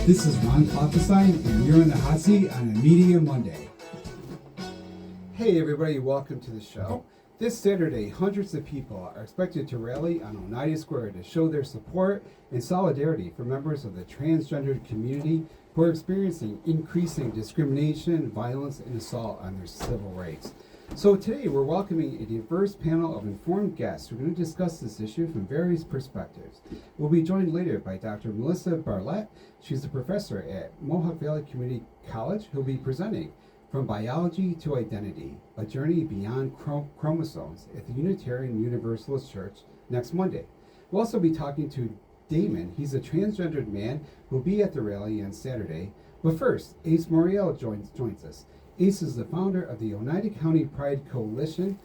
This is Ron Klopfenstein, and you're in the hot seat on a Media Monday. Hey everybody, welcome to the show. This Saturday, hundreds of people are expected to rally on Onida Square to show their support and solidarity for members of the transgender community who are experiencing increasing discrimination, violence, and assault on their civil rights. So today we're welcoming a diverse panel of informed guests who are going to discuss this issue from various perspectives. We'll be joined later by Dr. Melissa Bartlett. She's a professor at Mohawk Valley Community College who'll be presenting From Biology to Identity, A Journey Beyond Chromosomes at the Unitarian Universalist Church next Monday. We'll also be talking to Damon. He's a transgendered man who'll be at the rally on Saturday. But first, Ace Morreale joins us. Ace is the founder of the Onida County Pride Coalition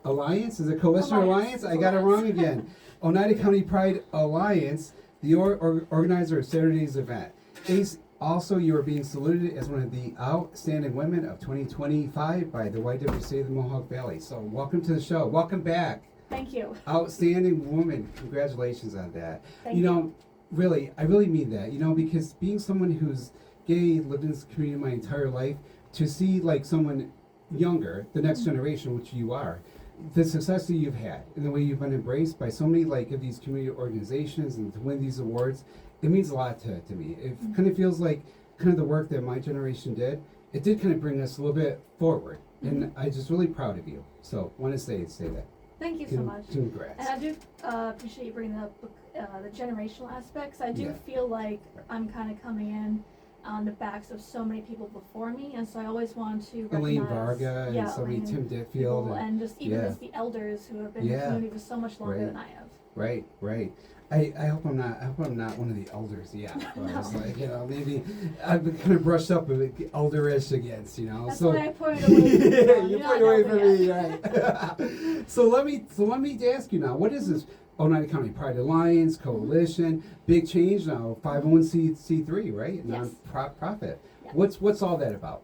Alliance. Is it Coalition or Alliance? I got it wrong again. Onida County Pride Alliance, the organizer of Saturday's event. Ace, also you are being saluted as one of the outstanding women of 2025 by the YWCA of the Mohawk Valley. So welcome to the show. Welcome back. Thank you. Outstanding woman. Congratulations on that. Thank you. Really, I really mean that, because being someone who's gay, lived in this community my entire life, to see like someone younger, the next generation, which you are, the success that you've had and the way you've been embraced by so many like of these community organizations and to win these awards, it means a lot to me. It kind of feels like kind of the work that my generation did, it did kind of bring us a little bit forward. And I'm just really proud of you. So I want to say that. Thank you so much. Congrats. And I do appreciate you bringing up the generational aspects. I do feel like I'm kind of coming in on the backs of so many people before me, and so I always want to recognize Elaine Varga and so many Tim Ditfield and just even just the elders who have been in the community for so much longer than I have. Right. I hope I'm not one of the elders yet. But I was like, maybe I've been kind of brushed up with elderish against, That's so why I pointed away from you. You pointed away from me, right? So let me ask you now, what is this Onida County Pride Alliance Coalition? Big change now, 501c3, right? Yes. Non-profit. Yeah. What's all that about?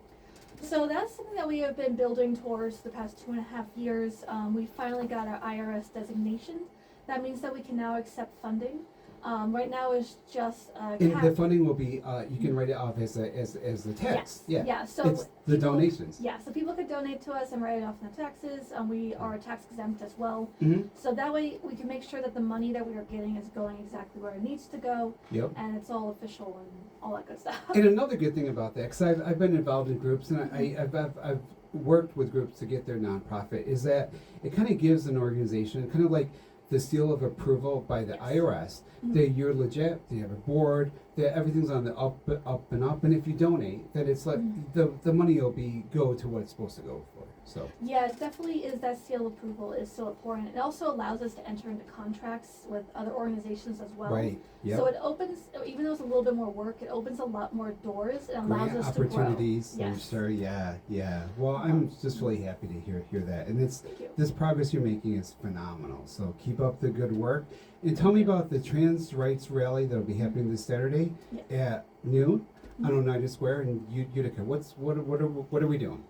So that's something that we have been building towards the past 2.5 years. We finally got our IRS designation. That means that we can now accept funding. Right now it's just and the funding will be you can write it off as the tax. Yes. Yeah. So it's the donations. Yeah. So people could donate to us and write it off in the taxes. We are tax exempt as well. Mm-hmm. So that way we can make sure that the money that we are getting is going exactly where it needs to go. Yep. And it's all official and all that good stuff. And another good thing about that, because I've been involved in groups and I've worked with groups to get their nonprofit, is that it kind of gives an organization kind of like the seal of approval by the IRS that you're legit, they have a board, that everything's on the up and up, and if you donate, that it's like the money will go to what it's supposed to go for. So yeah, it definitely is. That seal of approval is so important. It also allows us to enter into contracts with other organizations as well. Right. Yep. So it opens, even though it's a little bit more work, it opens a lot more doors and allows us to grow. Opportunities. Yes. I'm sure. Yeah. Well, I'm just really happy to hear that, and this progress you're making is phenomenal. So keep up the good work, and tell me about the trans rights rally that'll be happening this Saturday at noon on Onida Square in Utica. What are we doing?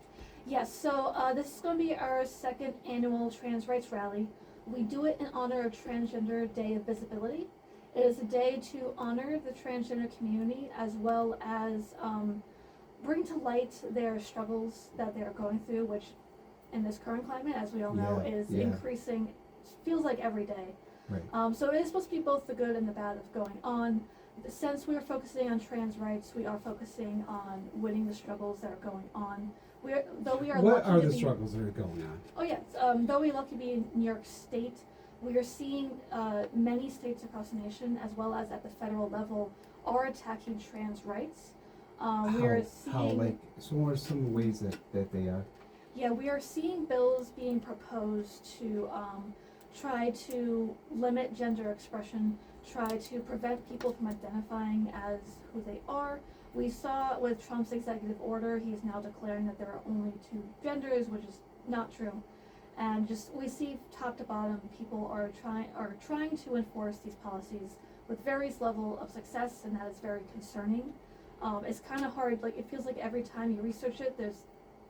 Yes, so this is going to be our second annual Trans Rights Rally. We do it in honor of Transgender Day of Visibility. It is a day to honor the transgender community as well as bring to light their struggles that they're going through, which in this current climate, as we all know, is increasing, feels like every day. Right. So it is supposed to be both the good and the bad of going on. Since we are focusing on trans rights, we are focusing on winning the struggles that are going on. What are the struggles that are going on? Oh yes, though we're lucky to be in New York State, we are seeing many states across the nation, as well as at the federal level, are attacking trans rights. We are seeing so what are some ways that they are? Yeah, we are seeing bills being proposed to try to limit gender expression, try to prevent people from identifying as who they are. We saw with Trump's executive order, he is now declaring that there are only 2 genders, which is not true. And we see top to bottom, people are trying to enforce these policies with various level of success, and that is very concerning. It's kind of hard, it feels like every time you research it, there's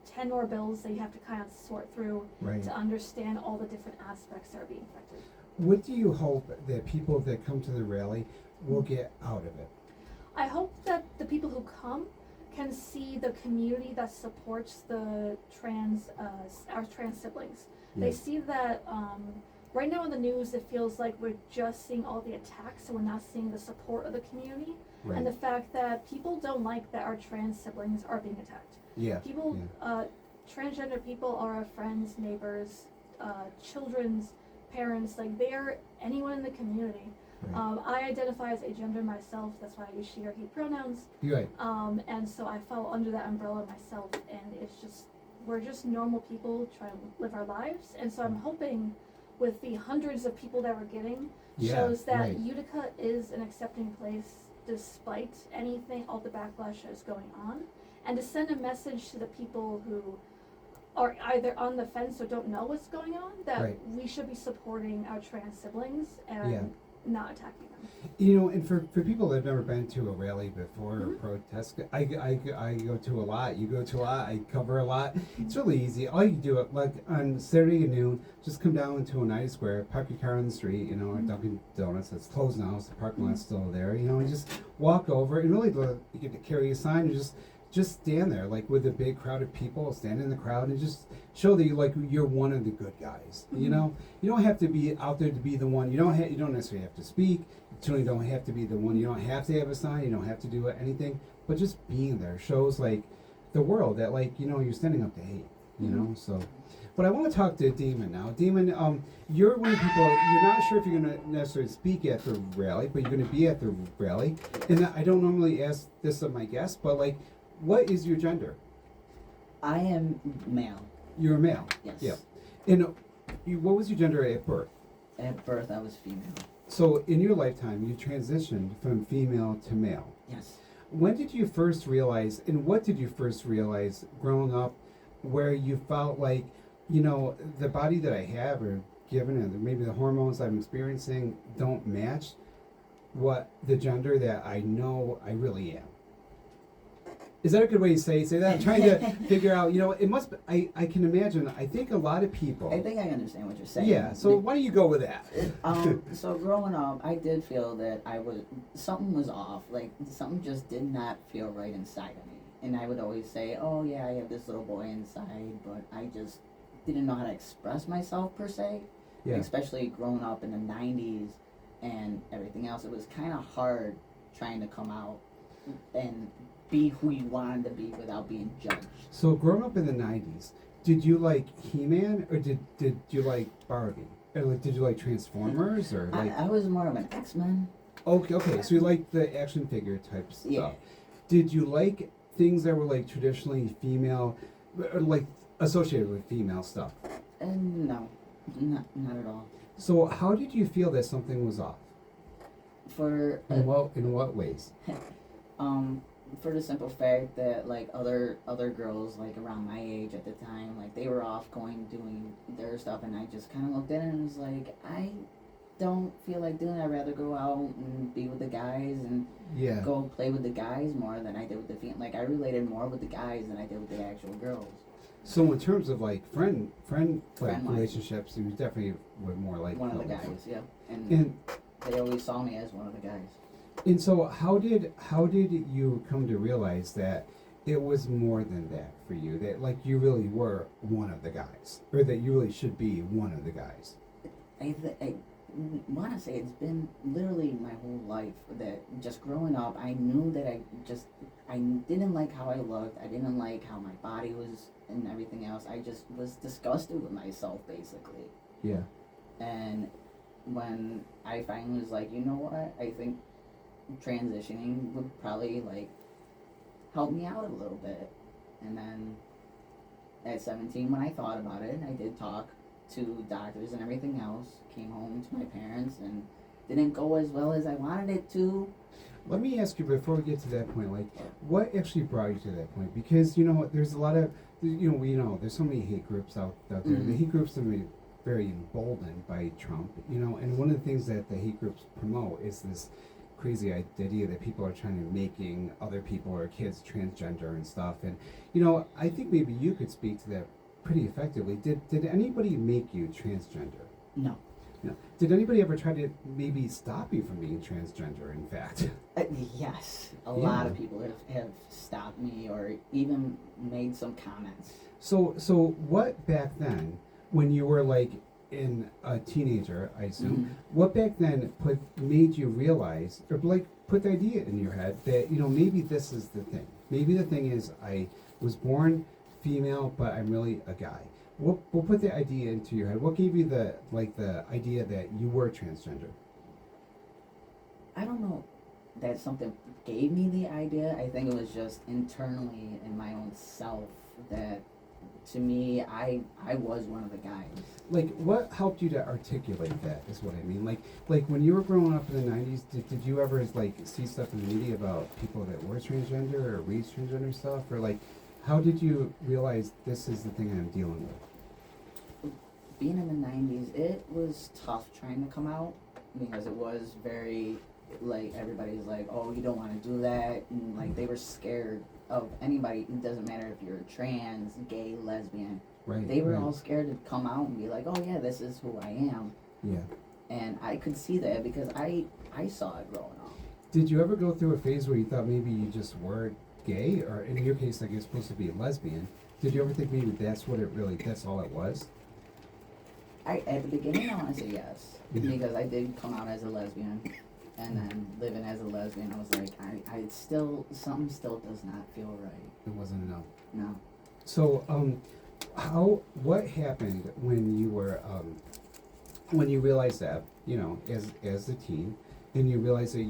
10 more bills that you have to kind of sort through to understand all the different aspects that are being affected. What do you hope that people that come to the rally will get out of it? I hope that the people who come can see the community that supports the our trans siblings. Yeah. They see that right now in the news, it feels like we're just seeing all the attacks, and we're not seeing the support of the community, Right. and the fact that people don't like that our trans siblings are being attacked. Yeah. People, transgender people are our friends, neighbors, children's parents. Like, they're anyone in the community. Right. I identify as agender myself. That's why I use she or he pronouns. You're right. And so I fall under that umbrella myself, and it's just, we're just normal people trying to live our lives. And so I'm hoping with the hundreds of people that we're getting, shows that right. Utica is an accepting place despite anything, all the backlash that is going on, and to send a message to the people who are either on the fence or don't know what's going on, that Right. we should be supporting our trans siblings and Yeah. not attacking them. You know, and for people that have never been to a rally before or Mhm. protest, I go to a lot. You go to a lot. I cover a lot. It's really easy. All you do, like on Saturday at noon, just come down to Onida Square, park your car on the street. You know, at Dunkin' Donuts. It's closed now, so the parking lot's still there. You know, and just walk over. And really, you get to carry a sign. You just stand there, like with a big crowd of people, stand in the crowd and just show that you're one of the good guys. You know, you don't have to be out there to be the one. You don't necessarily have to speak. You certainly don't have to be the one. You don't have to have a sign. You don't have to do anything. But just being there shows like the world that you're standing up to hate. You know, so. But I want to talk to Damon now. Damon, you're one of the people. You're not sure if you're going to necessarily speak at the rally, but you're going to be at the rally. And I don't normally ask this of my guests, but what is your gender? I am male. You're a male. Yes. Yeah. And what was your gender at birth? At birth, I was female. So in your lifetime, you transitioned from female to male. Yes. When did you first realize, and what did you first realize growing up, where you felt like, the body that I have or given, and maybe the hormones I'm experiencing don't match what the gender that I know I really am? Is that a good way to say that? I'm trying to figure out, it must be, I can imagine, I think a lot of people. I think I understand what you're saying. Yeah, so why don't you go with that? So growing up, I did feel that something was off. Like, something just did not feel right inside of me. And I would always say, oh yeah, I have this little boy inside, but I just didn't know how to express myself per se. Yeah. Especially growing up in the 90s and everything else. It was kind of hard trying to come out and be who you wanted to be without being judged. So growing up in the 90s, did you like He-Man or did you like Barbie? Or did you like Transformers or I was more of an X-Men. Okay, so you like the action figure type stuff. Yeah. Did you like things that were traditionally female, or associated with female stuff? No, not at all. So how did you feel that something was off? For In what ways? for the simple fact that other girls around my age at the time, they were off doing their stuff, and I just kind of looked at it and was like, I don't feel like doing it. I'd rather go out and be with the guys and go play with the guys more than I did with the female. I related more with the guys than I did with the actual girls. So in terms of friend Friend-wise. relationships, you definitely were more like One of the those. guys, yeah. And They always saw me as one of the guys. And so how did you come to realize that it was more than that for you, that you really were one of the guys, or that you really should be one of the guys? I want to say it's been literally my whole life that just growing up, I knew that I didn't like how I looked. I didn't like how my body was and everything else. I just was disgusted with myself, basically. Yeah. And when I finally was like, you know what, I think transitioning would probably help me out a little bit. And then at 17, when I thought about it, I did talk to doctors and everything else, came home to my parents, and didn't go as well as I wanted it to. Let me ask you before we get to that point, what actually brought you to that point? Because there's a lot of there's so many hate groups out there. Mm-hmm. The hate groups are very emboldened by Trump, and one of the things that the hate groups promote is this crazy idea that people are trying to making other people or kids transgender and stuff. And I think maybe you could speak to that pretty effectively. Did anybody make you transgender? No. Yeah. Did anybody ever try to maybe stop you from being transgender, in fact? Yes, a lot of people have stopped me or even made some comments. So what back then, when you were like in a teenager, I assume, what back then made you realize, or like put the idea in your head that, you know, maybe this is the thing. Maybe the thing is I was born female, but I'm really a guy. What put the idea into your head? What gave you the idea that you were transgender? I don't know that something gave me the idea. I think it was just internally in my own self that, to me, I was one of the guys. Like, what helped you to articulate that is what I mean. Like when you were growing up in the 90s, did you ever like see stuff in the media about people that were transgender or read transgender stuff? Or like, how did you realize this is the thing I'm dealing with? Being in the 90s, it was tough trying to come out because it was very, like, everybody's like, oh, you don't want to do that. And like, they were scared of anybody. It doesn't matter if you're trans, gay, lesbian. Right. They were right. all scared to come out and be like, oh yeah, this is who I am. Yeah. And I could see that because I saw it growing up. Did you ever go through a phase where you thought maybe you just were gay, or in your case, like you're supposed to be a lesbian? Did you ever think maybe that's all it was? At the beginning, I want to say yes, because I did come out as a lesbian, and then living as a lesbian, I was like, something still does not feel right. It wasn't enough. No. So, what happened when you were, when you realized that, you know, as a teen, and you realized that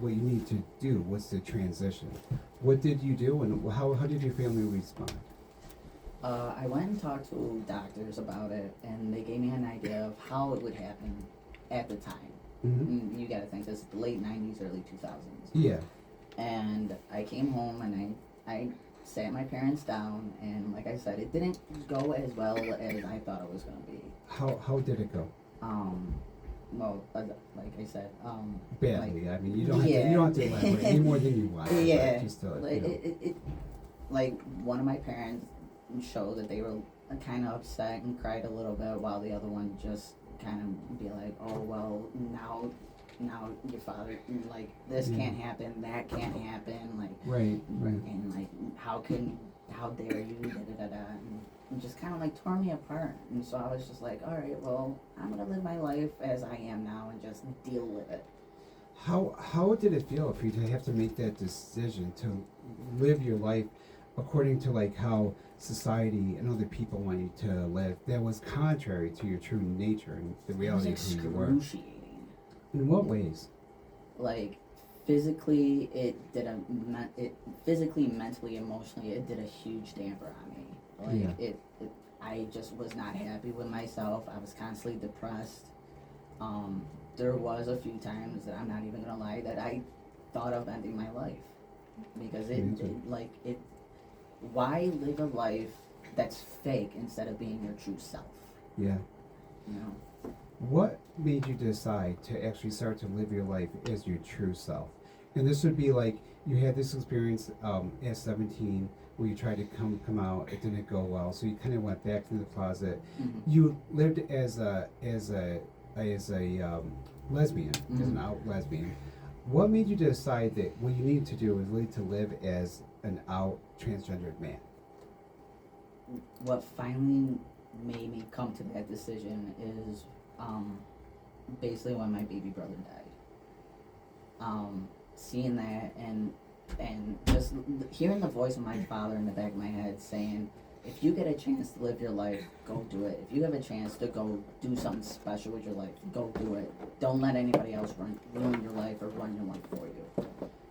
what you need to do was to transition? What did you do, and how did your family respond? I went and talked to doctors about it, and they gave me an idea of how it would happen at the time. And you gotta think, this is the late 90s, early 2000s. Yeah. And I came home, and I sat my parents down, and like I said, it didn't go as well as I thought it was gonna be. How did it go? Well, like I said, Badly. like, I mean, you don't have to elaborate any more than you want. Yeah. Just to, like, you know. it like one of my parents showed that they were kind of upset and cried a little bit, while the other one just kind of be like, oh well, now your father, like, this can't happen, that can't happen, like, right, and like, how dare you, da da da da, and just kind of like tore me apart. And so I was just like, all right, well, I'm gonna live my life as I am now and just deal with it. How did it feel for you to have to make that decision to live your life according to like how society and other people want you to live, that was contrary to your true nature and the reality of who you were? Excruciating. In what ways? Like, physically, physically, mentally, emotionally, it did a huge damper on me. Like, I just was not happy with myself. I was constantly depressed. There was a few times that I'm not even gonna lie that I thought of ending my life, because why live a life that's fake instead of being your true self? Yeah. You know? What made you decide to actually start to live your life as your true self? And this would be like, you had this experience at 17 where you tried to come out, it didn't go well, so you kind of went back to the closet. You lived as a lesbian, as an out lesbian. What made you decide that what you needed to do was really to live as an out transgendered man? What finally made me come to that decision is basically when my baby brother died. Seeing that and just hearing the voice of my father in the back of my head saying, if you get a chance to live your life, go do it. If you have a chance to go do something special with your life, go do it. Don't let anybody else ruin your life or run your life for you.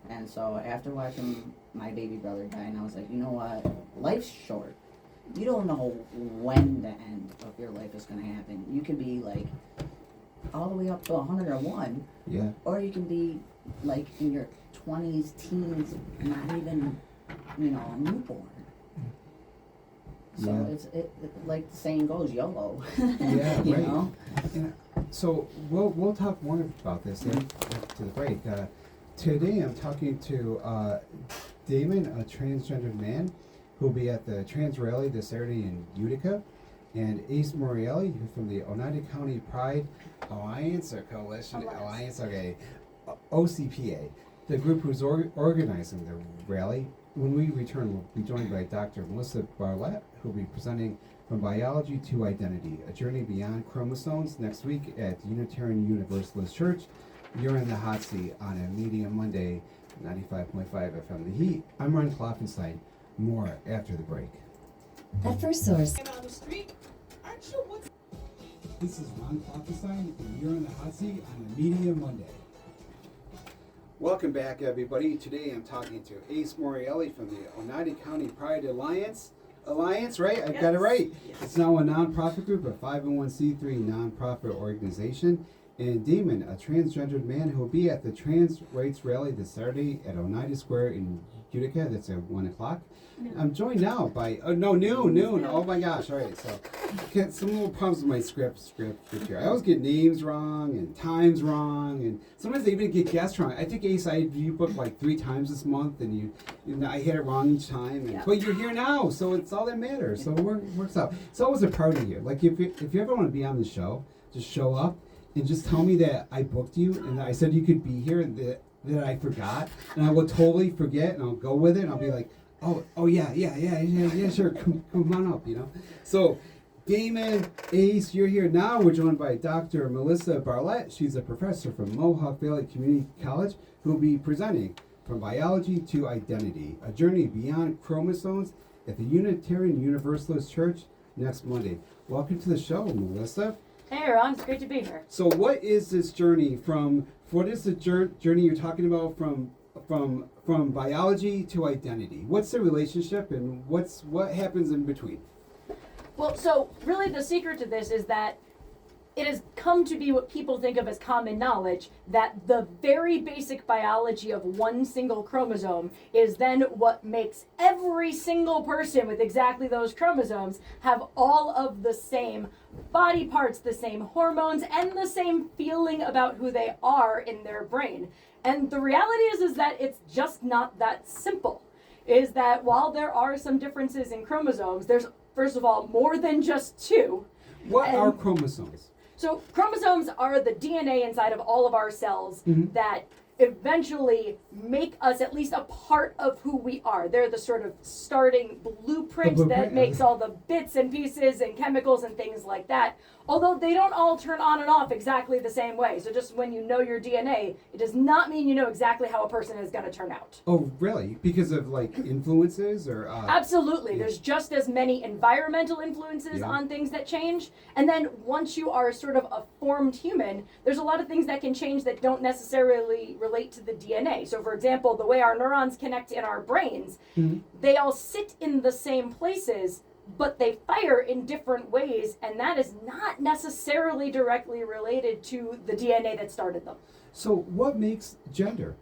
And so after watching my baby brother die, and I was like, you know what? Life's short. You don't know when the end of your life is going to happen. You can be like all the way up to 101. Yeah. Or you can be like in your 20s, teens, not even, a newborn. So Yeah. it like the saying goes, YOLO. Yeah, you right. know? And so we'll talk more about this after the break. Today I'm talking to Damon, a transgendered man, who'll be at the trans rally this Saturday in Utica. and Ace Morreale from the Onida County Pride Alliance or Coalition Alliance, okay, OCPA, the group who's organizing the rally. When we return, we'll be joined by Dr. Melissa Bartlett, who will be presenting From Biology to Identity, A Journey Beyond Chromosomes next week at Unitarian Universalist Church. You're in the hot seat on a Media Monday, 95.5 FM The Heat. I'm Ron Klopfenstein. More after the break. At First Source. This is Ron Klopfenstein, and you're in the hot seat on a Media Monday. Welcome back, everybody. Today I'm talking to Ace Morreale from the Onida County Pride Alliance. Right? I've got it right. Yes. It's now a nonprofit group, a 501c3 nonprofit organization. And Damon, a transgendered man who will be at the Trans Rights Rally this Saturday at Onida Square in Utica. That's at 1 o'clock. I'm joined now by, noon. Oh my gosh. All right. So, get some little problems with my script here. I always get names wrong and times wrong. And sometimes I even get guests wrong. I think, Ace, you booked like 3 times this month and I hit it wrong each time. And, But you're here now. So it's all that matters. So it works out. It's always a part of you. Like if you ever want to be on the show, just show up and just tell me that I booked you and I said you could be here and that I forgot. And I will totally forget and I'll go with it and I'll be like, Oh yeah, sure. Come on up, So, Damon, Ace, you're here now. We're joined by Dr. Melissa Bartlett. She's a professor from Mohawk Valley Community College who will be presenting From Biology to Identity, A Journey Beyond Chromosomes at the Unitarian Universalist Church next Monday. Welcome to the show, Melissa. Hey, Ron. It's great to be here. So, what is this journey what is the journey you're talking about from biology to identity? What's the relationship and what happens in between? Well, so really the secret to this is that it has come to be what people think of as common knowledge, that the very basic biology of one single chromosome is then what makes every single person with exactly those chromosomes have all of the same body parts, the same hormones, and the same feeling about who they are in their brain. And the reality is that it's just not that simple. Is that while there are some differences in chromosomes, there's, first of all, more than just 2. What are chromosomes? So chromosomes are the DNA inside of all of our cells that eventually make us at least a part of who we are. They're the sort of starting blueprint that makes all the bits and pieces and chemicals and things like that. Although they don't all turn on and off exactly the same way. So just when you know your DNA, it does not mean you know exactly how a person is going to turn out. Oh, really? Because of like influences or? Absolutely. There's just as many environmental influences on things that change. And then once you are sort of a formed human, there's a lot of things that can change that don't necessarily relate to the DNA. So for example, the way our neurons connect in our brains, they all sit in the same places, but they fire in different ways, and that is not necessarily directly related to the DNA that started them. So what makes gender?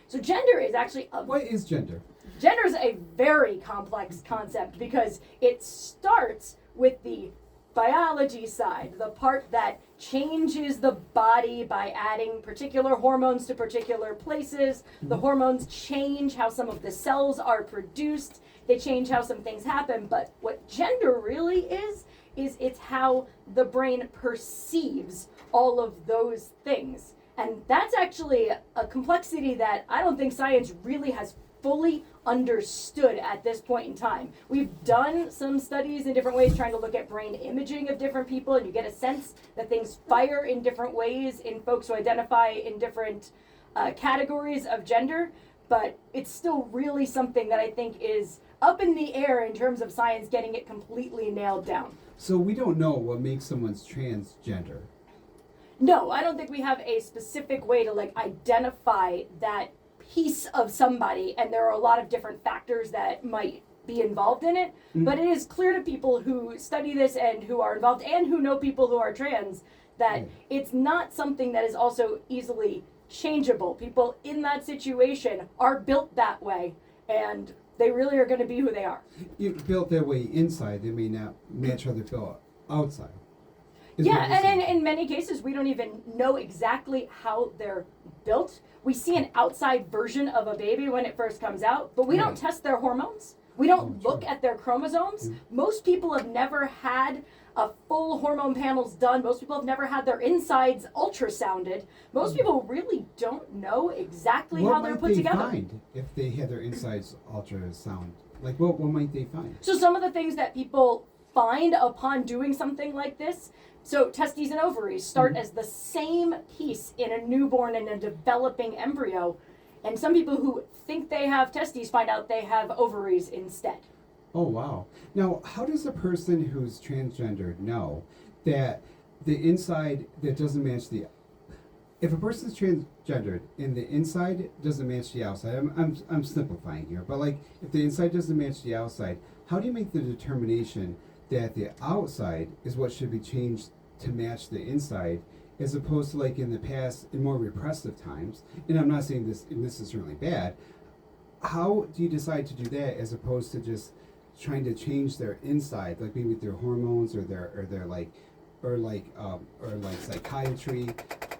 So gender is actually what is gender? Gender is a very complex concept because it starts with the biology side, the part that changes the body by adding particular hormones to particular places. The hormones change how some of the cells are produced. They change how some things happen. But what gender really is it's how the brain perceives all of those things. And that's actually a complexity that I don't think science really has fully understood at this point in time. We've done some studies in different ways trying to look at brain imaging of different people, and you get a sense that things fire in different ways in folks who identify in different categories of gender, but it's still really something that I think is up in the air in terms of science getting it completely nailed down. So we don't know what makes someone's transgender. No, I don't think we have a specific way to identify that piece of somebody, and there are a lot of different factors that might be involved in it, but it is clear to people who study this and who are involved and who know people who are trans that it's not something that is also easily changeable. People in that situation are built that way, and they really are going to be who they are. You're built that way inside, they may not match how they're built outside. And in many cases, we don't even know exactly how they're built. We see an outside version of a baby when it first comes out, but we don't test their hormones. We don't Oh, look true. at their chromosomes. Most people have never had a full hormone panels done. Most people have never had their insides ultrasounded. Most people really don't know exactly how they're put together. What might they find if they had their insides ultrasound? Like, what might they find? So some of the things that people find upon doing something like this, so testes and ovaries start as the same piece in a newborn and a developing embryo. And some people who think they have testes find out they have ovaries instead. Oh, wow. Now, how does a person who's transgendered know that the inside that doesn't match the... If a person's transgendered and the inside doesn't match the outside, I'm simplifying here, but like if the inside doesn't match the outside, how do you make the determination that the outside is what should be changed to match the inside, as opposed to like in the past, in more repressive times, and I'm not saying this, and this is certainly bad, how do you decide to do that as opposed to just trying to change their inside, like maybe with their hormones or their like psychiatry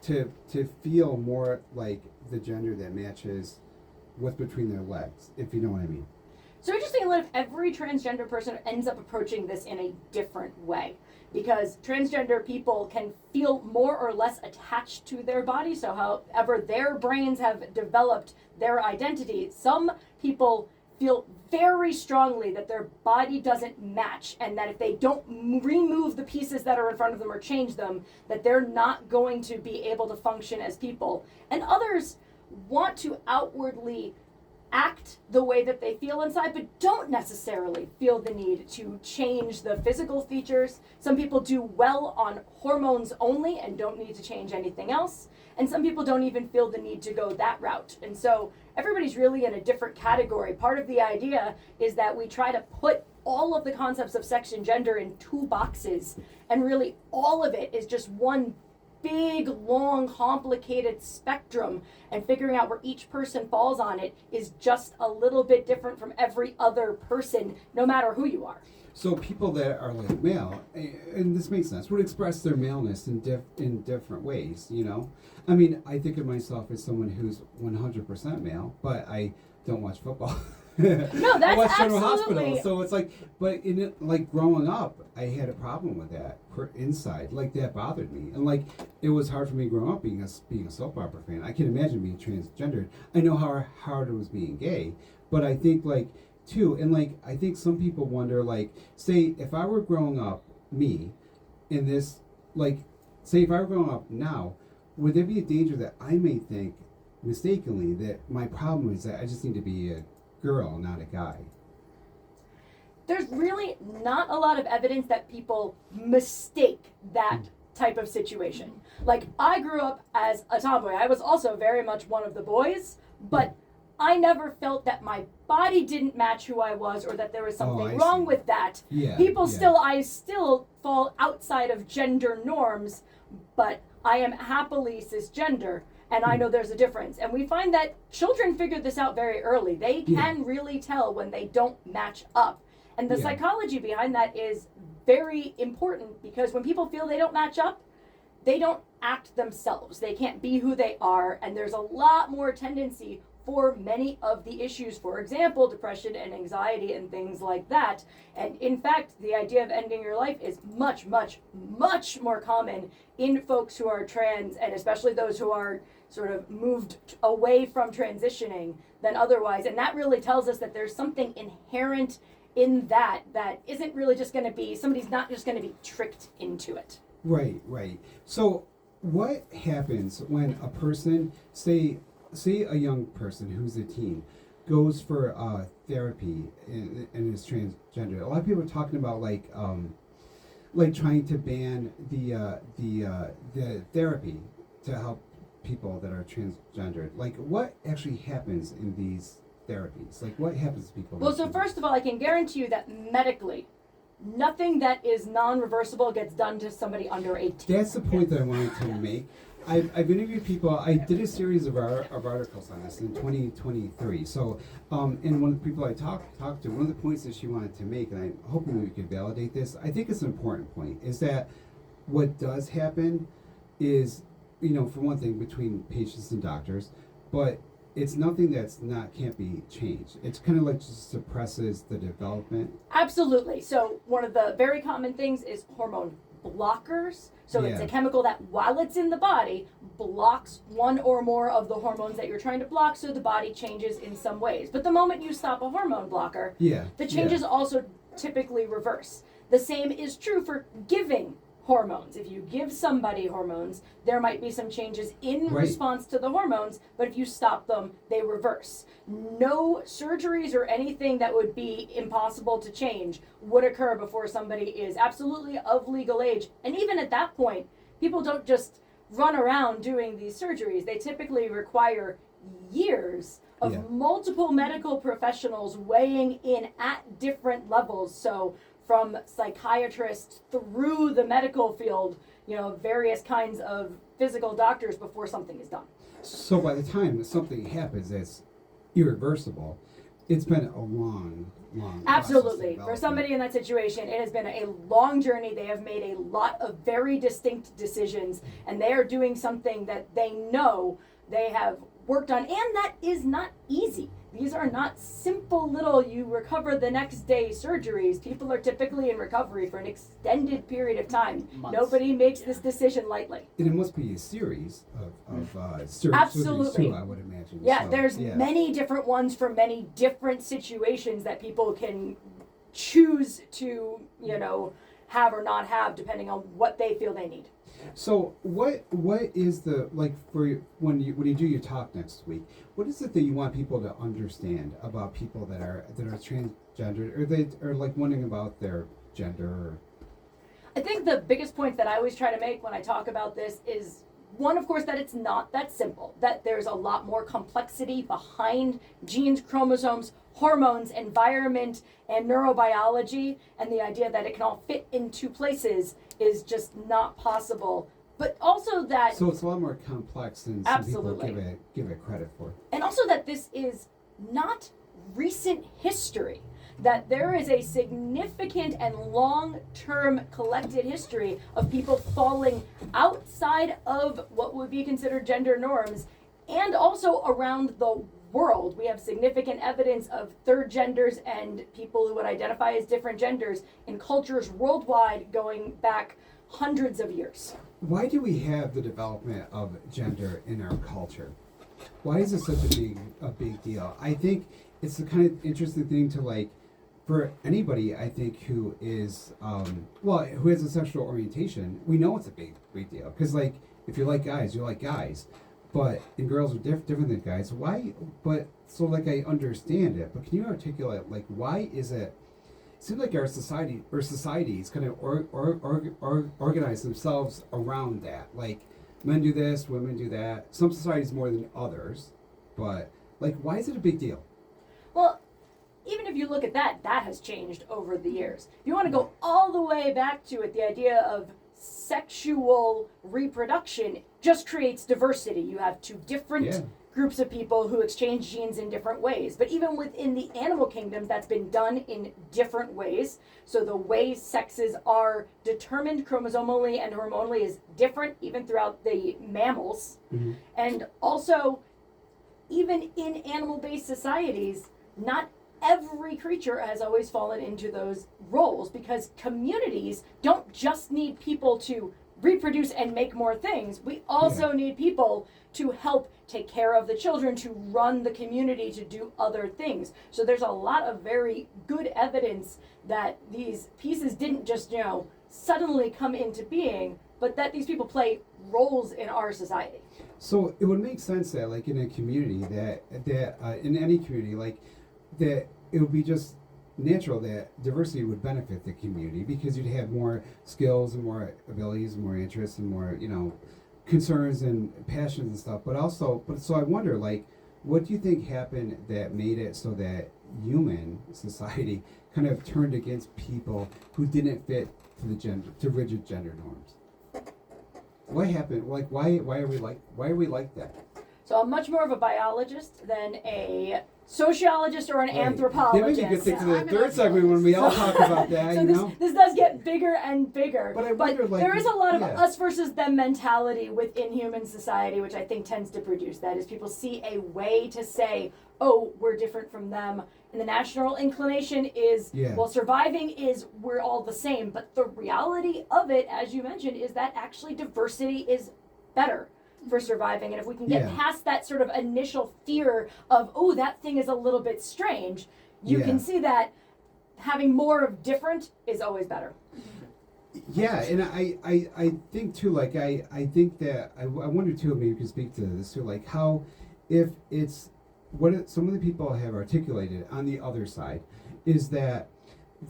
to feel more like the gender that matches what's between their legs, if you know what I mean? So interestingly enough, every transgender person ends up approaching this in a different way, because transgender people can feel more or less attached to their body. So however their brains have developed their identity, some people feel very strongly that their body doesn't match, and that if they don't remove the pieces that are in front of them or change them, that they're not going to be able to function as people. And others want to outwardly act the way that they feel inside, but don't necessarily feel the need to change the physical features. Some people do well on hormones only and don't need to change anything else. And some people don't even feel the need to go that route. And so everybody's really in a different category. Part of the idea is that we try to put all of the concepts of sex and gender in two boxes, and really all of it is just one big, long, complicated spectrum, and figuring out where each person falls on it is just a little bit different from every other person, no matter who you are. So people that are like male, and this makes sense, would express their maleness in different ways, you know? I mean, I think of myself as someone who's 100% male, but I don't watch football. No, that's I watch General absolutely... Hospital, so it's like, but in it, like growing up, I had a problem with that inside, like that bothered me, and like it was hard for me growing up being a soap opera fan. I can imagine being transgendered. I know how hard it was being gay, but I think like too, and like I think some people wonder, like, say if I were growing up, me, in this, like, say if I were growing up now, would there be a danger that I may think mistakenly that my problem is that I just need to be a girl, not a guy? There's really not a lot of evidence that people mistake that type of situation. Like, I grew up as a tomboy. I was also very much one of the boys, but I never felt that my body didn't match who I was, or that there was something wrong with that. Yeah. I still fall outside of gender norms, but I am happily cisgender, and I know there's a difference. And we find that children figure this out very early. They can really tell when they don't match up. And the psychology behind that is very important, because when people feel they don't match up, they don't act themselves. They can't be who they are, and there's a lot more tendency for many of the issues, for example, depression and anxiety and things like that. And in fact, the idea of ending your life is much, much, much more common in folks who are trans, and especially those who are sort of moved away from transitioning than otherwise. And that really tells us that there's something inherent in that isn't really just going to be, somebody's not just going to be tricked into it. Right. So what happens when a person, say a young person who's a teen, goes for therapy and is transgender? A lot of people are talking about like trying to ban the therapy to help people that are transgendered. Like, what actually happens in these therapies? Like, what happens to people? Well, so first of all, I can guarantee you that medically, nothing that is non-reversible gets done to somebody under 18. That's the point that I wanted to make. I've interviewed people. I did a series of articles on this in 2023. So, and one of the people I talked to, one of the points that she wanted to make, and I'm hoping we could validate this, I think it's an important point, is that what does happen is, you know, for one thing, between patients and doctors, but it's nothing that's not can't be changed. It's kind of like just suppresses the development. Absolutely. So one of the very common things is hormone blockers. So it's Yeah. a chemical that, while it's in the body, blocks one or more of the hormones that you're trying to block, so the body changes in some ways. But the moment you stop a hormone blocker, Yeah. the changes also typically reverse. The same is true for giving hormones. If you give somebody hormones, there might be some changes in Right. response to the hormones, but if you stop them, they reverse. No surgeries or anything that would be impossible to change would occur before somebody is absolutely of legal age. And even at that point, people don't just run around doing these surgeries. They typically require years of Yeah. multiple medical professionals weighing in at different levels. So from psychiatrists through the medical field, various kinds of physical doctors before something is done. So by the time something happens that's irreversible, it's been a long process of Absolutely. For development. somebody in that situation, it has been a long journey. They have made a lot of very distinct decisions, and they are doing something that they know they have worked on, and that is not easy. These are not simple little you recover the next day surgeries. People are typically in recovery for an extended period of time. Months. Nobody makes this decision lightly. And it must be a series of surgeries Absolutely. too, I would imagine. Yeah, So, there's yeah. many different ones for many different situations that people can choose to, have or not have depending on what they feel they need. So what is the like for when you do your talk next week? What is it that you want people to understand about people that are transgender, or they are like wondering about their gender? Or... I think the biggest point that I always try to make when I talk about this is one, of course, that it's not that simple, that there's a lot more complexity behind genes, chromosomes, hormones, environment, and neurobiology, and the idea that it can all fit in two places is just not possible. But also that, So it's a lot more complex than some Absolutely. people give it credit for. and also that this is not recent history, that there is a significant and long-term collected history of people falling outside of what would be considered gender norms, and also around the world. We have significant evidence of third genders and people who would identify as different genders in cultures worldwide going back hundreds of years. Why do we have the development of gender in our culture? Why is it such a big deal? I think it's the kind of interesting thing to like, for anybody, I think, who is, who has a sexual orientation, we know it's a big deal. Because, like, if you like guys, you like guys. But, and girls are different than guys. Why, I understand it, but can you articulate, like, why is it, seems like our societies kind of organize themselves around that. Like, men do this, women do that. Some societies more than others. But, like, why is it a big deal? Well, even if you look at that has changed over the years. If you want to go all the way back to it, the idea of sexual reproduction just creates diversity. You have two different groups of people who exchange genes in different ways. But even within the animal kingdoms, that's been done in different ways. So the way sexes are determined chromosomally and hormonally is different even throughout the mammals. Mm-hmm. And also, even in animal-based societies, not every creature has always fallen into those roles, because communities don't just need people to reproduce and make more things. We also need people to help take care of the children, to run the community, to do other things. So there's a lot of very good evidence that these pieces didn't just, suddenly come into being, but that these people play roles in our society. So it would make sense that, like, in a community that in any community, like, that it would be just natural that diversity would benefit the community, because you'd have more skills and more abilities and more interests and more, concerns and passions and stuff. But so I wonder, like, what do you think happened that made it so that human society kind of turned against people who didn't fit to rigid gender norms? What happened? Like, why are we like that? So I'm much more of a biologist than a sociologist or an Right. anthropologist. Yeah, maybe you could think to Yeah, the I'm third segment when we all talk about that, So you know? this does get bigger and bigger. But I wonder, like, there is a lot of yeah. us versus them mentality within human society, which I think tends to produce that, is people see a way to say, oh, we're different from them. And the natural inclination is, Yeah. well, surviving is we're all the same. But the reality of it, as you mentioned, is that actually diversity is better for surviving. And if we can get Yeah. past that sort of initial fear of, oh, that thing is a little bit strange, you Yeah. can see that having more of different is always better. Yeah, and I think too, like, I think that, I wonder too, maybe you can speak to this too, like how, if it's, some of the people have articulated on the other side, is that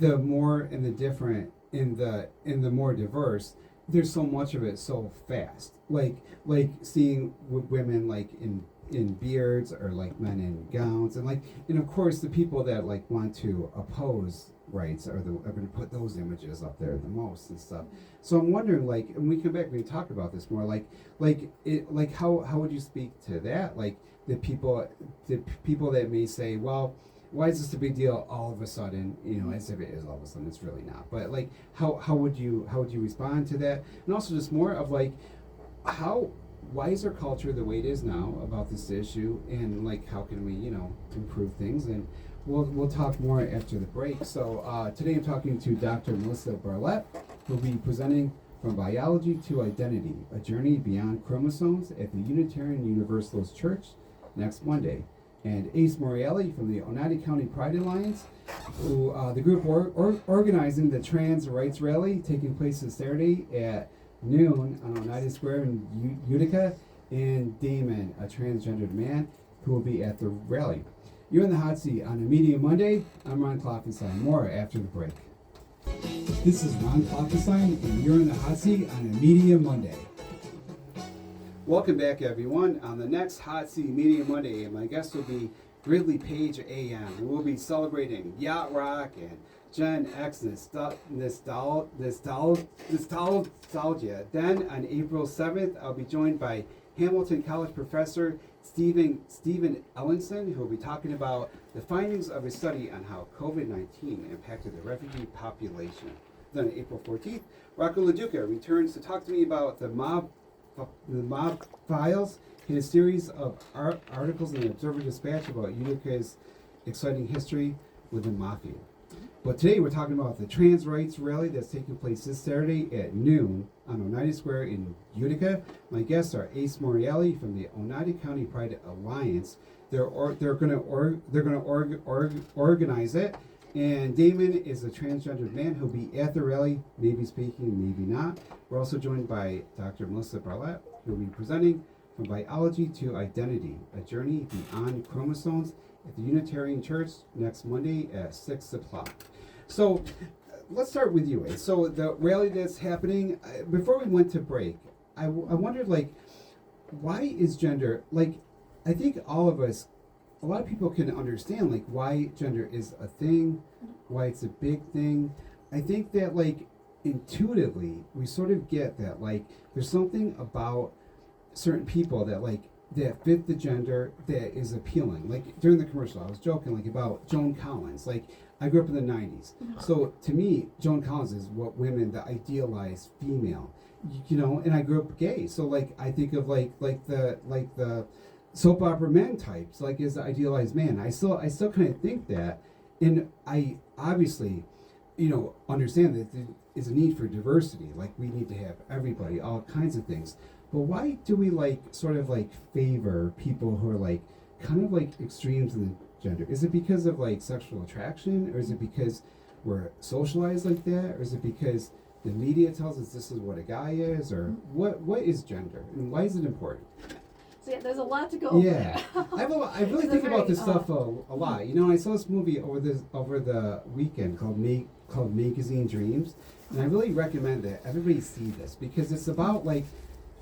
the more and the different in the more diverse, there's so much of it so fast. Like seeing women like in beards, or like men in gowns, and of course the people that like want to oppose rights are going to put those images up there the most and stuff. So I'm wondering, like, and we come back, we talk about this more, how would you speak to that? Like the people that may say, well, why is this a big deal all of a sudden? You know, as if it is all of a sudden. It's really not. But like, how would you respond to that? And also just more of like, why is our culture the way it is now about this issue, and like how can we improve things? And we'll talk more after the break. So today I'm talking to Dr. Melissa Barlett, who'll be presenting From Biology to Identity: A Journey Beyond Chromosomes at the Unitarian Universalist Church next Monday. And Ace Morreale from the Onida County Pride Alliance, who the group organizing the trans rights rally taking place this Saturday at noon on Onida Square in Utica, and Damon, a transgendered man, who will be at the rally. You're in the hot seat on a Media Monday. I'm Ron Klopfenstein. More after the break. This is Ron Klopfenstein, and you're in the hot seat on a Media Monday. Welcome back, everyone. On the next Hot Seat Media Monday, my guest will be Ridley Page AM. We'll be celebrating yacht rock and Gen X nostalgia. Then on April 7th, I'll be joined by Hamilton College professor Stephen Ellenson, who will be talking about the findings of a study on how COVID-19 impacted the refugee population. Then on April 14th, Rocco LaDuca returns to talk to me about the mob files in a series of articles in the Observer Dispatch about Utica's exciting history with the mafia. But today we're talking about the trans rights rally that's taking place this Saturday at noon on Onida Square in Utica. My guests are Ace Morreale from the Onida County Pride Alliance. They're going to organize it. And Damon is a transgendered man who'll be at the rally, maybe speaking, maybe not. We're also joined by Dr. Melissa Barlett, who will be presenting From Biology to Identity: A Journey Beyond Chromosomes at the Unitarian Church next Monday at 6 o'clock. So let's start with you, Ace. So the rally that's happening, before we went to break, I wondered, like, why is gender, like, I think all of us, a lot of people can understand, like, why gender is a thing, why it's a big thing. I think that, like, intuitively, we sort of get that, like, there's something about certain people that, like, that fit the gender that is appealing. Like, during the commercial, I was joking, like, about Joan Collins. Like, I grew up in the 90s. So, to me, Joan Collins is what women, the idealized female, and I grew up gay. So, like, I think of, like the soap opera men types, like, as the idealized man. I still kind of think that, and I obviously, understand that there is a need for diversity. Like, we need to have everybody, all kinds of things. But why do we, like, sort of, like, favor people who are, like, kind of, like, extremes in the gender? Is it because of, like, sexual attraction, or is it because we're socialized like that, or is it because the media tells us this is what a guy is, or what is gender, and why is it important? So yeah, there's a lot to go over Yeah, there. I really think about this stuff a lot. I saw this movie over the weekend called Magazine Dreams, and I really recommend that everybody see this, because it's about, like,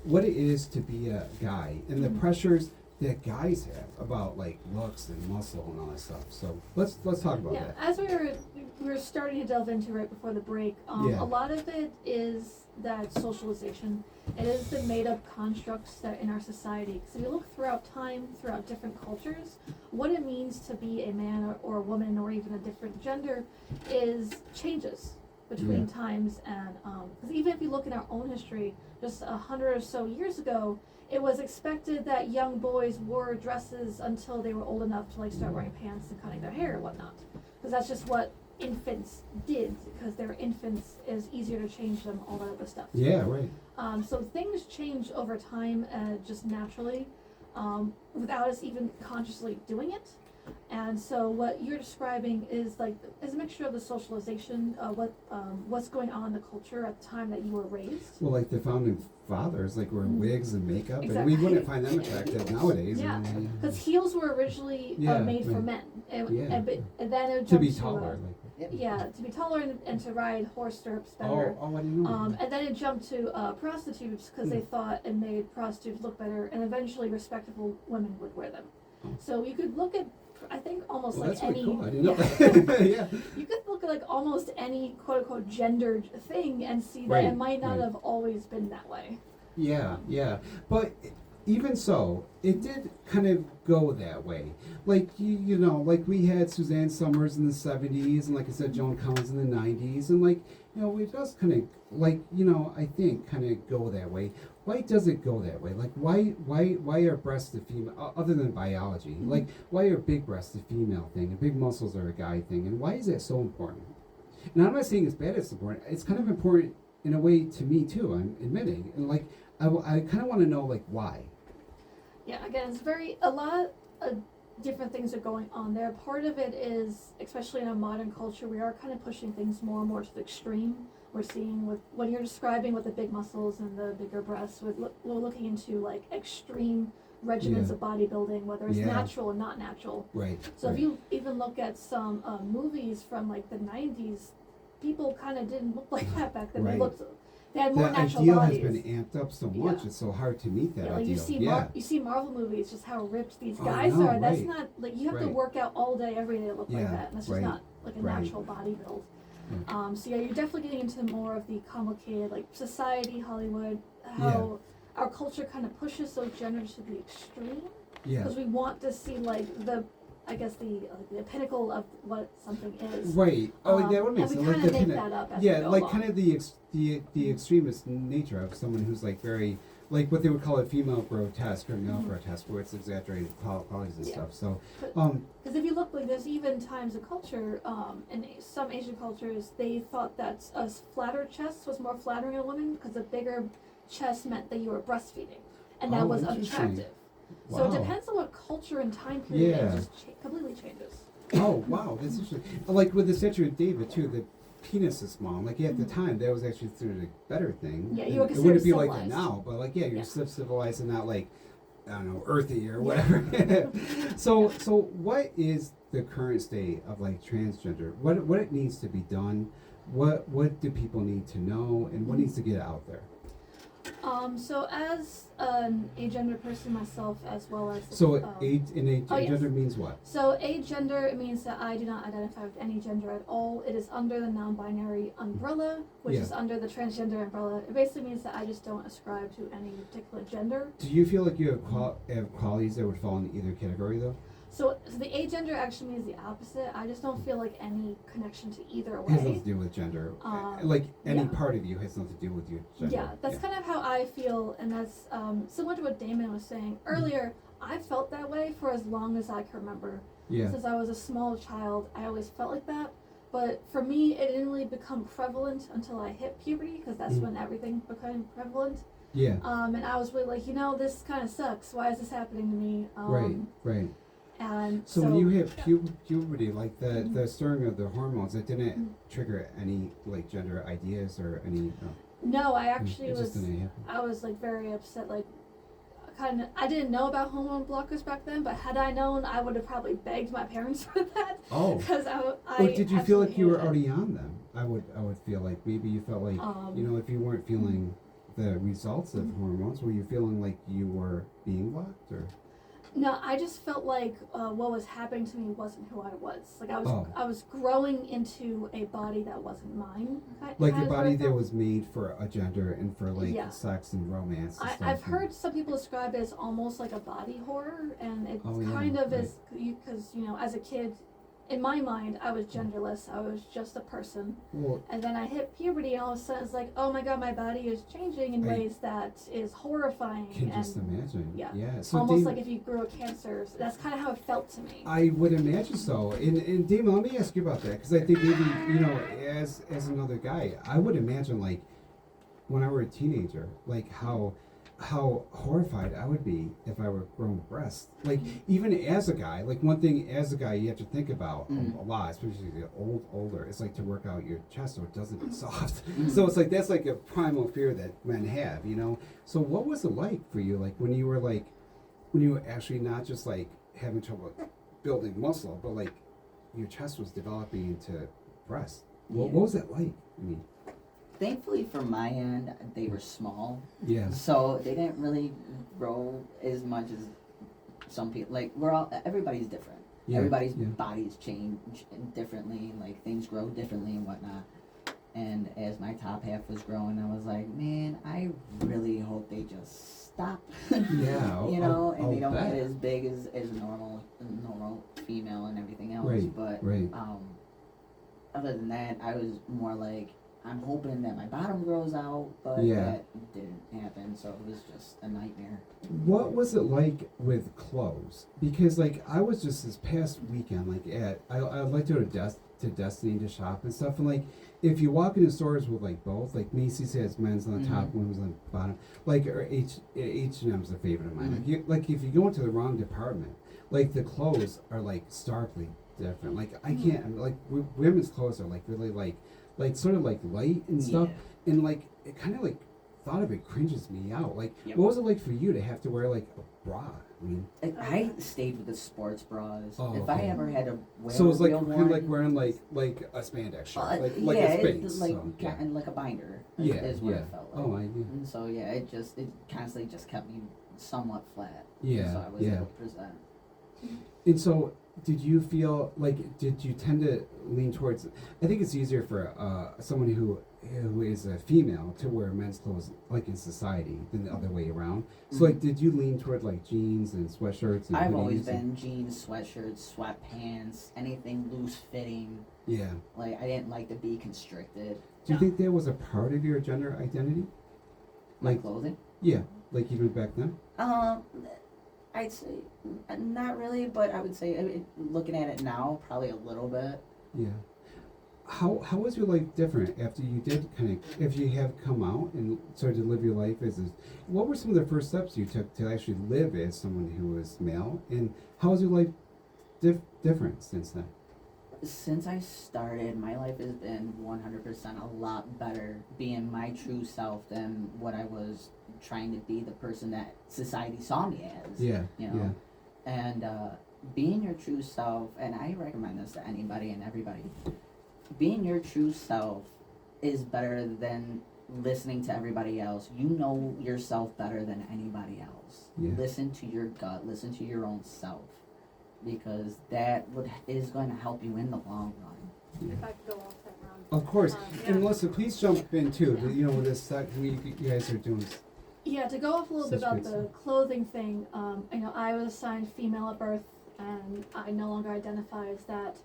what it is to be a guy and the pressures that guys have about, like, looks and muscle and all that stuff. So let's talk about that. As we were starting to delve into right before the break, Yeah. a lot of it is that socialization. It is the made-up constructs that in our society. Because if you look throughout time, throughout different cultures, what it means to be a man or a woman or even a different gender is changes between times. And because even if you look in our own history, just 100 or so years ago, it was expected that young boys wore dresses until they were old enough to like start wearing pants and cutting their hair and whatnot. Because that's just what infants did, because they're infants, is easier to change them, all that other stuff. Yeah, right. So things change over time, just naturally, without us even consciously doing it. And so what you're describing is like is a mixture of the socialization, what's going on in the culture at the time that you were raised. Well, like the founding fathers, like wearing wigs and makeup, and Exactly. we wouldn't find them attractive nowadays. Yeah, and, because heels were originally made for men, and then it jumped to be taller, like. to be taller and to ride horse stirrups better. Oh, I didn't know. And then it jumped to prostitutes because they thought it made prostitutes look better, and eventually respectable women would wear them. Oh. So you could look at, I think, almost Well, like that's any. pretty cool. I didn't know that. Yeah. You could look at like almost any quote unquote gendered thing and see that Right, it might not right. have always been that way. Yeah, yeah. But even so, it did kind of go that way. Like, you know, like we had Suzanne Summers in the 70s, and like I said, Joan Collins in the 90s, and like, you know, it does kind of, like, you know, I think kind of go that way. Why does it go that way? Like, why are breasts a female, other than biology, like, why are big breasts a female thing, and big muscles are a guy thing, and why is that so important? And I'm not saying it's bad, it's important. It's kind of important in a way to me too, I'm admitting. And like, I kind of want to know, like, why. Yeah, again, it's a lot of different things are going on there. Part of it is, especially in a modern culture, we are kind of pushing things more and more to the extreme. We're seeing with when you're describing with the big muscles and the bigger breasts, we're looking into like extreme regimens of bodybuilding, whether it's natural or not natural. Right. So if you even look at some movies from like the 90s, people kind of didn't look like that back then. Right. They had more That natural ideal bodies. has been amped up so much. Yeah. It's so hard to meet that Yeah, like ideal. you see Marvel movies, just how ripped these Oh, guys no, are. That's right. not like you have to Right. work out all day, every day to look like Yeah, that. And that's just right, not like a right. natural body build. Yeah. So yeah, you're definitely getting into more of the complicated, like society, Hollywood, how our culture kind of pushes those genders to the extreme Yeah. because we want to see like the pinnacle of what something is. Right. Oh, that would make and we sense. kind Like of the make kinda, that up as we yeah, go like along. kind of the extremist nature of someone who's like very, like what they would call a female grotesque or male grotesque, where it's exaggerated qualities and Yeah. stuff. So, Because if you look, like there's even times of culture, in some Asian cultures, they thought that a flatter chest was more flattering in a woman because a bigger chest meant that you were breastfeeding, and that Oh, was interesting. attractive. So it Wow. depends on what culture and time period Yeah. it just completely changes. oh wow, that's interesting. Like with the statue of David too, the penis is small. Like at the time, that was actually considered a better thing. Yeah, you And were it considered wouldn't be like that civilized. now, but like you're Yeah. civilized and not like, I don't know, earthy or whatever. So what is the current state of like transgender? What it needs to be done? What do people need to know, and what needs to get out there? So as an agender person myself, as well as So oh, age yes. gender means what? So agender, it means that I do not identify with any gender at all. It is under the non-binary umbrella, which Yeah. is under the transgender umbrella. It basically means that I just don't ascribe to any particular gender. Do you feel like you have qualities that would fall in either category though? So the agender actually means the opposite. I just don't feel like any connection to either It has nothing way. to do with gender. Um, Like any yeah. part of you has nothing to do with your gender. Yeah, that's kind of how I feel, and that's similar to what Damon was saying earlier. I felt that way for as long as I can remember. Yeah. Since I was a small child, I always felt like that. But for me, it didn't really become prevalent until I hit puberty, because that's when everything became prevalent. Yeah. And I was really like, this kind of sucks. Why is this happening to me? Right. And So when you hit puberty, like the stirring of the hormones, it didn't trigger any like gender ideas or any. No, I actually it was. just didn't happen. I was like very upset. Like, I didn't know about hormone blockers back then, but had I known, I would have probably begged my parents for that. Oh. Because I Or did you feel absolutely like you were hated it. already on them? I would feel like maybe you felt like if you weren't feeling the results of hormones, were you feeling like you were being blocked or? No, I just felt like what was happening to me wasn't who I was. Like Oh. I was growing into a body that wasn't mine. Like kind your of body what I that felt. was made for a gender and for like Yeah. sex and romance and stuff. I've and- heard some people describe it as almost like a body horror, and it Oh, yeah, kind of right. is because as a kid, in my mind, I was genderless. I was just a person, Well, and then I hit puberty, and all of a sudden it's like, oh my god, my body is changing in I ways that is horrifying. can and just imagine. yeah. Yeah. So almost Damon, like if you grew a cancer. So that's kind of how it felt to me. I would imagine so. And Damon, let me ask you about that because I think maybe as another guy, I would imagine like when I were a teenager, like how horrified I would be if I were growing breasts. Like even as a guy, like one thing as a guy you have to think about a lot, especially as you get older, is like to work out your chest so it doesn't get soft. So it's like that's like a primal fear that men have, So what was it like for you, like when you were actually not just like having trouble building muscle, but like your chest was developing into breasts? What was that like? I mean, Thankfully, for my end, they were small, yeah, so they didn't really grow as much as some people. Like everybody's different. yeah, Everybody's yeah. bodies change differently. Like things grow differently and whatnot. And as my top half was growing, I was like, man, I really hope they just stop. Yeah, and I'll they don't bet. get as big as normal female and everything else. Right, But right. other than that, I was more like, I'm hoping that my bottom grows out, but Yeah. that didn't happen, so it was just a nightmare. What was it like with clothes? Because like I was just this past weekend, like I like to go to Destiny to shop and stuff, and like if you walk into stores with like both, like Macy's has men's on the top, women's on the bottom, like or H&M's a favorite of mine. Like if you go into the wrong department, like the clothes are like starkly different. Like I can't like women's clothes are like really like sort of like light and stuff, and like it kind of like thought of it cringes me out. Like Yep. what was it like for you to have to wear like a bra? I mean, I stayed with the sports bras. Oh, if okay. I ever had to wear so it's like a real kind of like one, wearing like a spandex shirt, like yeah, a it's space. like so, yeah. kind of like a binder. Yeah, is what yeah. it felt like. Oh, And so yeah, it constantly just kept me somewhat flat. Yeah, So I was yeah. able to present. And so, did you feel like did you tend to lean towards? I think it's easier for someone who is a female to wear men's clothes like in society than the other way around. So like, did you lean toward like jeans and sweatshirts? And I've always hoodies and- been jeans, sweatshirts, sweatpants, anything loose fitting. Yeah. Like I didn't like to be constricted. Do you think that was a part of your gender identity? My Like- clothing. Yeah, like even back then. I'd say not really, but I would say looking at it now, probably a little bit. Yeah. How was your life different after you did if you have come out and started to live your life as what were some of the first steps you took to actually live as someone who was male, and how has your life different since then? Since I started, my life has been 100% a lot better being my true self than what I was trying to be, the person that society saw me as. Yeah. You know? And being your true self, and I recommend this to anybody and everybody, being your true self is better than listening to everybody else. You know yourself better than anybody else. Yeah. Listen to your gut, listen to your own self, because that is going to help you in the long run. If I could go off that round. Of course. Yeah. And Melissa, please jump in too. With this you guys are doing. Yeah, to go off a little bit Such about great the clothing thing, I was assigned female at birth, and I no longer identify as that.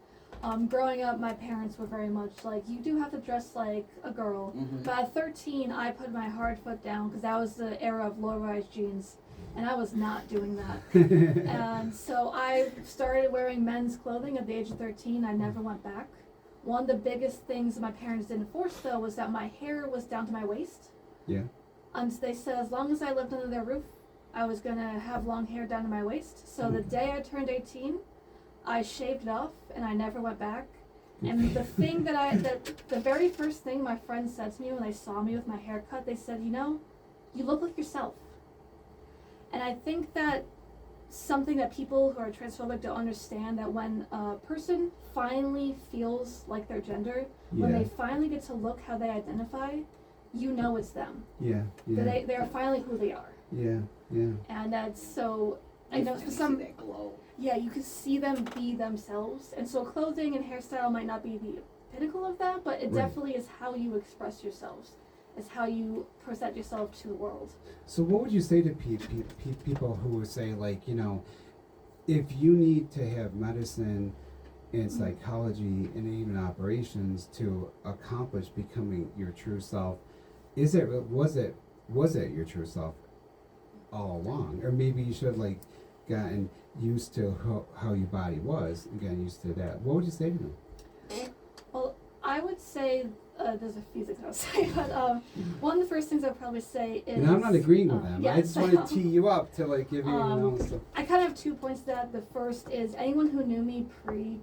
Growing up, my parents were very much like, you do have to dress like a girl. Mhm. But at 13, I put my hard foot down because that was the era of low-rise jeans, and I was not doing that. And so I started wearing men's clothing at the age of 13. I never went back. One of the biggest things that my parents didn't force, though, was that my hair was down to my waist. Yeah. And they said as long as I lived under their roof, I was going to have long hair down to my waist. So the day I turned 18, I shaved it off, and I never went back. And the thing the very first thing my friends said to me when they saw me with my haircut, they said, you look like yourself. And I think that something that people who are transphobic don't understand, that when a person finally feels like their gender, when they finally get to look how they identify, it's them. Yeah. That they are finally who they are. Yeah. And that's so I know for some, that glow. yeah, you can see them be themselves, and so clothing and hairstyle might not be the pinnacle of that, but it Right. definitely is how you express yourselves. It's how you present yourself to the world. So what would you say to people who would say, like, if you need to have medicine and psychology and even operations to accomplish becoming your true self, was it your true self all along? Or maybe you should have, like, gotten used to how your body was and gotten used to that. What would you say to them? Well, I would say there's a few things I would say, but one of the first things I'd probably say is. And I'm not agreeing with them. Yes, I just want to tee you up to, like, give you, so. I kind of have 2 points to that. The first is anyone who knew me pre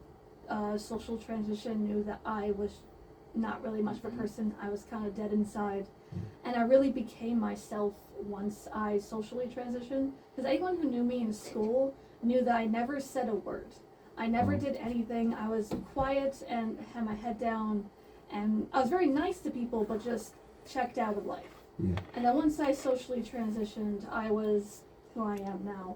social transition knew that I was not really much of a person. I was kind of dead inside, and I really became myself once I socially transitioned. Because anyone who knew me in school knew that I never said a word. I never did anything. I was quiet and had my head down, and I was very nice to people, but just checked out of life. Yeah. And then once I socially transitioned, I was who I am now.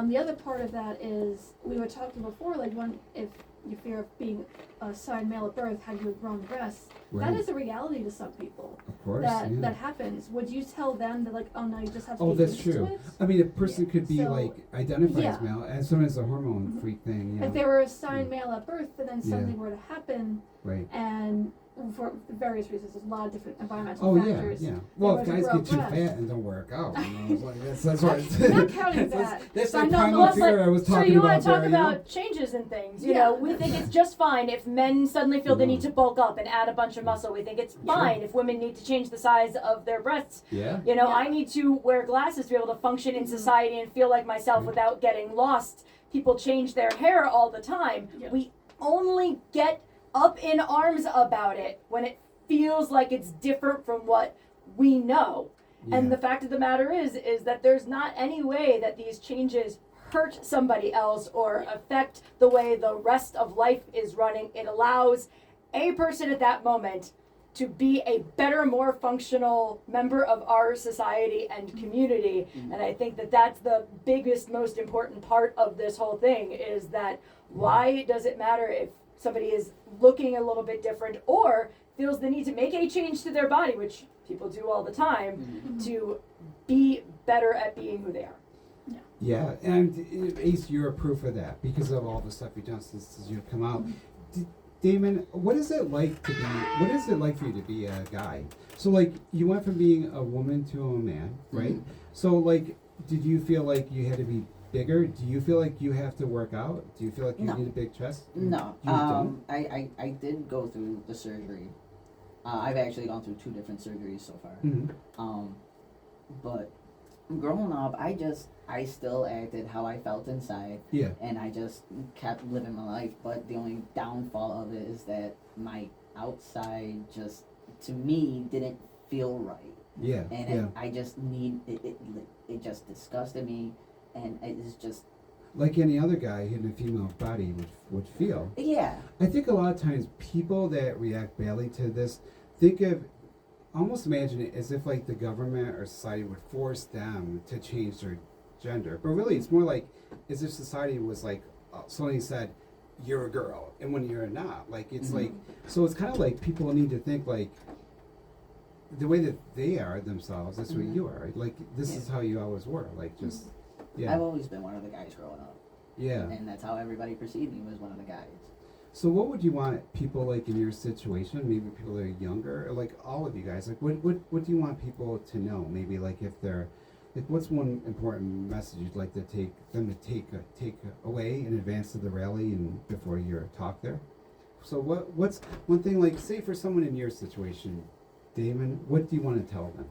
The other part of that is, we were talking before, like, if you fear of being assigned male at birth, had you grown breasts, Right. that is a reality to some people. Of course, that yeah. that happens. Would you tell them that, like, oh no, you just have to Oh, get that's used true. to it? I mean, a person could be, So, like, identified as yeah. male, and sometimes a hormone freak thing, If they were assigned male at birth, and then Yeah. something were to happen, Right. and for various reasons, there's a lot of different environmental Oh, yeah, factors. yeah. Well, were if to guys grow get too breasts. fat and don't work out, it's like, that's what I'm not counting that. That's I like know, primal but- fear I was So talking you about want to talk there, about changes and things, you Yeah. know, we think it's just fine if men suddenly feel the need to bulk up and add a bunch of muscle. We think it's fine if women need to change the size of their breasts. Yeah. You know, Yeah. I need to wear glasses to be able to function in society and feel like myself without getting lost. People change their hair all the time. Yeah. We only get up in arms about it when it feels like it's different from what we know. And Yeah. the fact of the matter is that there's not any way that these changes hurt somebody else or affect the way the rest of life is running. It allows a person at that moment to be a better, more functional member of our society and community. And I think that that's the biggest, most important part of this whole thing, is that why does it matter if somebody is looking a little bit different or feels the need to make a change to their body, which people do all the time, to be better at being who they are. Yeah, and Ace, you're a proof of that because of all the stuff you've done since you've come out. Damon, what is it like for you to be a guy? So, like, you went from being a woman to a man, right? So, like, did you feel like you had to be bigger? Do you feel like you have to work out? Do you feel like you No. need a big chest? No. You don't? I did go through the surgery. I've actually gone through 2 different surgeries so far. Mm-hmm. But growing up, I still acted how I felt inside, Yeah. and I just kept living my life. But the only downfall of it is that my outside just, to me, didn't feel right. Yeah. And Yeah. I just it just disgusted me, and it is just, Like any other guy in a female body would feel. yeah. I think a lot of times people that react badly to this almost imagine it as if, like, the government or society would force them to change their gender. But really, it's more like as if society was like, somebody said, you're a girl, and when you're not. Like, it's like, so it's kind of like people need to think, like, the way that they are themselves, that's what you are. Like, this is how you always were. Like, just, yeah. I've always been one of the guys growing up, Yeah. and that's how everybody perceived me, was one of the guys. So what would you want people, like, in your situation, maybe people that are younger, or like all of you guys, like what do you want people to know? Maybe, like, if they're, like, what's one important message you'd like to take away in advance of the rally and before your talk there? So what's one thing, like, say for someone in your situation, Damon, what do you want to tell them?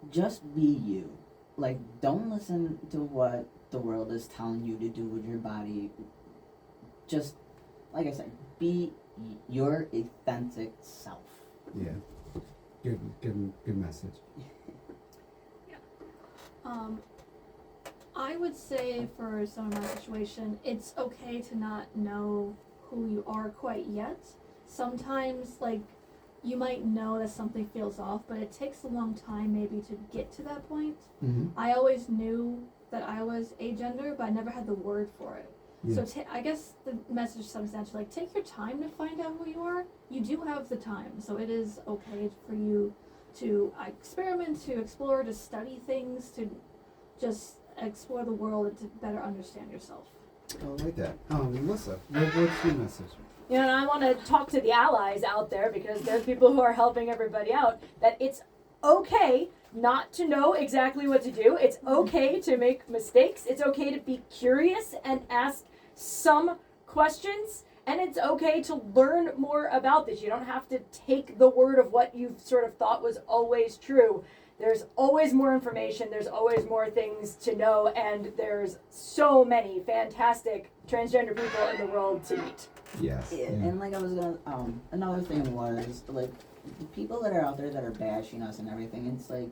Just be you. Like, don't listen to what the world is telling you to do with your body. Just, like I said, be your authentic self. Yeah. Good message. I would say for someone in my situation, it's okay to not know who you are quite yet. Sometimes, like, you might know that something feels off, but it takes a long time maybe to get to that point. Mm-hmm. I always knew that I was agender, but I never had the word for it. Yeah. So I guess the message to some extent, like, take your time to find out who you are. You do have the time, so it is okay for you to experiment, to explore, to study things, to just explore the world and to better understand yourself. I like that. Melissa, what's your message? You know, and I want to talk to the allies out there, because there's people who are helping everybody out, that it's okay not to know exactly what to do. It's okay to make mistakes. It's okay to be curious and ask some questions. And it's okay to learn more about this. You don't have to take the word of what you've sort of thought was always true. There's always more information. There's always more things to know. And there's so many fantastic transgender people in the world to meet. Yes. Yeah, and like I was gonna, another thing was, like, the people that are out there that are bashing us and everything, it's like,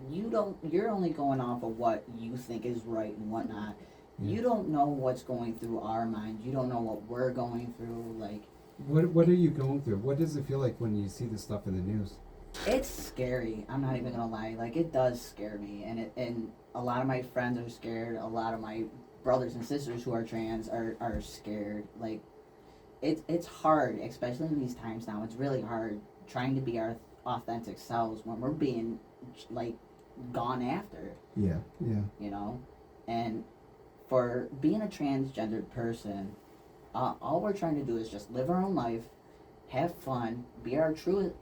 you're only going off of what you think is right and whatnot. You don't know what's going through our minds. You don't know what we're going through. Like, What are you going through? What does it feel like when you see this stuff in the news? it's scary. I'm not even gonna lie. Like, it does scare me, and a lot of my friends are scared. A lot of my brothers and sisters who are trans are scared. Like, it's hard, especially in these times now. It's really hard trying to be our authentic selves when we're being, like, gone after. Yeah. You know, and for being a transgendered person, all we're trying to do is just live our own life, have fun, be our true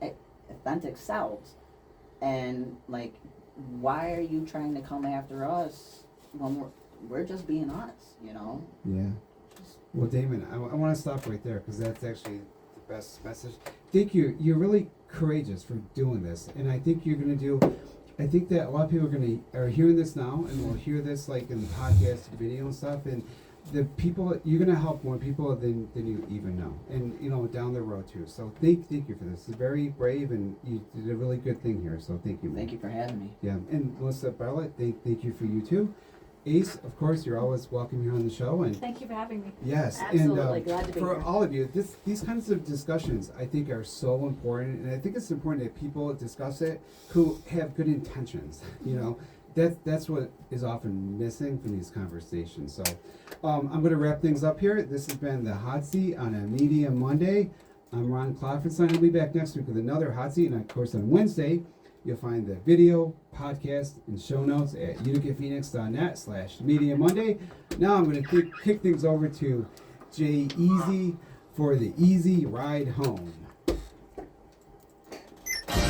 authentic selves. And, like, why are you trying to come after us when we're just being us, you know? Yeah. Well, Damon, I want to stop right there, because that's actually the best message. I think you're really courageous for doing this, and I think you're going to do. I think that a lot of people are hearing this now, and will hear this like in the podcast, video, and stuff. And the people, you're going to help more people than you even know, and down the road too. So thank you for this. It's very brave, and you did a really good thing here. So thank you. Thank you for having me. Yeah, and Melissa, Barla, thank you for you too. Ace, of course, you're always welcome here on the show, and Thank you for having me. yes, Absolutely, and glad to be for here. all of you, these kinds of discussions I think are so important, and I think it's important that people discuss it who have good intentions. That's what is often missing from these conversations. So I'm going to wrap things up here. This has been the Hot Seat on a Media Monday. I'm Ron Klopfenstein. I'll be back next week with another Hot Seat, and of course on Wednesday you'll find the video, podcast, and show notes at uticaphoenix.net/Media Monday. Now I'm going to kick things over to Jay Easy for the easy ride home.